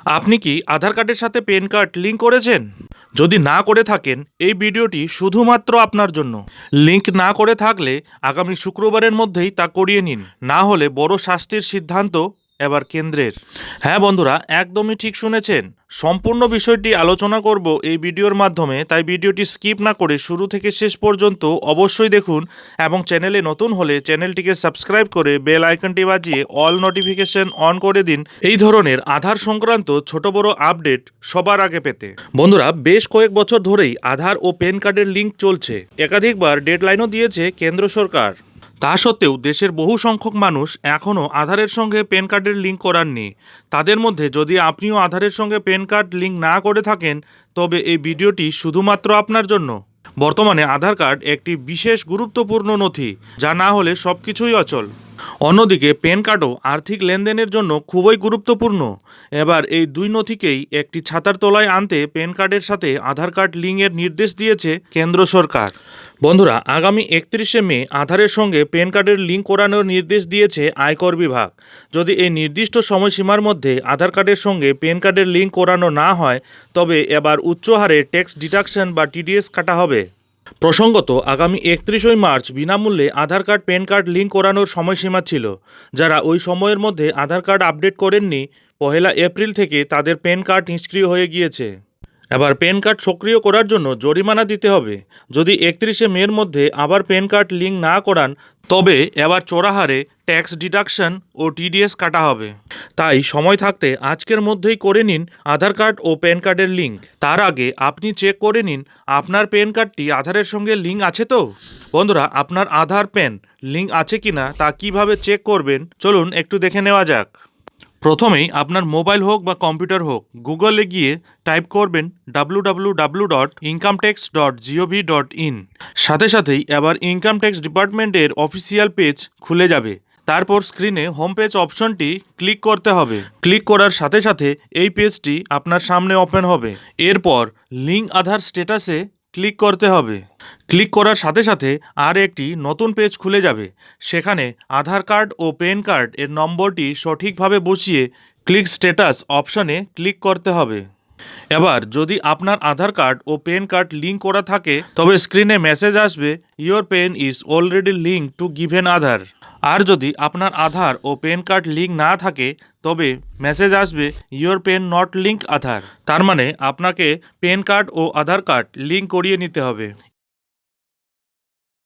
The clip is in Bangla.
আপনি কি আধার কার্ডের সাথে প্যান কার্ড লিংক করেছেন? যদি না করে থাকেন এই ভিডিওটি শুধুমাত্র আপনার জন্য। লিংক না করে থাকলে আগামী শুক্রবারের মধ্যেই তা করিয়ে নিন, না হলে বড় শাস্তির সিদ্ধান্ত এবার কেন্দ্রের। হ্যাঁ বন্ধুরা, একদমই ঠিক শুনেছেন। সম্পূর্ণ বিষয়টি আলোচনা করব এই ভিডিওর মাধ্যমে, তাই ভিডিওটি স্কিপ না করে শুরু থেকে শেষ পর্যন্ত অবশ্যই দেখুন এবং চ্যানেলে নতুন হলে চ্যানেলটিকে সাবস্ক্রাইব করে বেল আইকনটি বাজিয়ে অল নোটিফিকেশন অন করে দিন এই ধরনের আধার সংক্রান্ত ছোট বড় আপডেট সবার আগে পেতে। বন্ধুরা, বেশ কয়েক বছর ধরেই আধার ও প্যান কার্ডের লিঙ্ক চলছে। একাধিকবার ডেডলাইনও দিয়েছে কেন্দ্র সরকার। তা সত্ত্বেও দেশের বহু সংখ্যক মানুষ এখনও আধারের সঙ্গে প্যান কার্ডের লিঙ্ক করাননি। তাদের মধ্যে যদি আপনিও আধারের সঙ্গে প্যান কার্ড লিঙ্ক না করে থাকেন, তবে এই ভিডিওটি শুধুমাত্র আপনার জন্য। বর্তমানে আধার কার্ড একটি বিশেষ গুরুত্বপূর্ণ নথি, যা না হলে সব কিছুই অচল। অন্যদিকে প্যান কার্ডও আর্থিক লেনদেনের জন্য খুবই গুরুত্বপূর্ণ। এবার এই দুই নথিকেই একটি ছাতার তলায় আনতে প্যান কার্ডের সাথে আধার কার্ড লিঙ্কের নির্দেশ দিয়েছে কেন্দ্র সরকার। বন্ধুরা, আগামী 31শে মে আধারের সঙ্গে প্যান কার্ডের লিঙ্ক করানোর নির্দেশ দিয়েছে আয়কর বিভাগ। যদি এই নির্দিষ্ট সময়সীমার মধ্যে আধার কার্ডের সঙ্গে প্যান কার্ডের লিঙ্ক করানো না হয়, তবে এবার উচ্চ হারে ট্যাক্স ডিডাকশন বা টিডিএস কাটা হবে। প্রসঙ্গত, আগামী 31 মার্চ বিনামূল্যে আধার কার্ড প্যান কার্ড লিঙ্ক করানোর সময়সীমা ছিল। যারা ওই সময়ের মধ্যে আধার কার্ড আপডেট করেননি, 1 এপ্রিল থেকে তাদের প্যান কার্ড নিষ্ক্রিয় হয়ে গিয়েছে। এবার প্যান কার্ড সক্রিয় করার জন্য জরিমানা দিতে হবে। যদি 31শে মের মধ্যে আবার প্যান কার্ড লিঙ্ক না করান, তবে এবার চড়া হারে ট্যাক্স ডিডাকশন ও টিডিএস কাটা হবে। তাই সময় থাকতে আজকের মধ্যেই করে নিন আধার কার্ড ও প্যান কার্ডের লিঙ্ক। তার আগে আপনি চেক করে নিন আপনার প্যান কার্ডটি আধারের সঙ্গে লিঙ্ক আছে তো। বন্ধুরা, আপনার আধার প্যান লিঙ্ক আছে কিনা তা কিভাবে চেক করবেন, চলুন একটু দেখে নেওয়া যাক। প্রথমেই আপনার মোবাইল হোক বা কম্পিউটার হোক, গুগলে গিয়ে টাইপ করবেন www.incometax.gov.in। সাথে সাথেই এবার ইনকাম ট্যাক্স ডিপার্টমেন্টের অফিসিয়াল পেজ খুলে যাবে। তারপর স্ক্রিনে হোম পেজ অপশনটি ক্লিক করতে হবে। ক্লিক করার সাথে সাথে এই পেজটি আপনার সামনে ওপেন হবে। এরপর লিঙ্ক আধার স্ট্যাটাসে ক্লিক করতে হবে। ক্লিক করার সাথে সাথে আর একটি নতুন পেজ খুলে যাবে। সেখানে আধার কার্ড ও প্যান কার্ড এর নম্বরটি সঠিকভাবে বসিয়ে ক্লিক স্ট্যাটাস অপশনে ক্লিক করতে হবে। এবার যদি আপনার আধার কার্ড ও প্যান কার্ড লিঙ্ক করা থাকে, তবে স্ক্রিনে মেসেজ আসবে your PAN is already link to given Aadhaar. আর যদি আপনার আধার ও প্যান কার্ড লিঙ্ক না থাকে, তবে মেসেজ আসবে your PAN not link Aadhaar. তার মানে আপনাকে প্যান কার্ড ও আধার কার্ড লিঙ্ক করিয়ে নিতে হবে।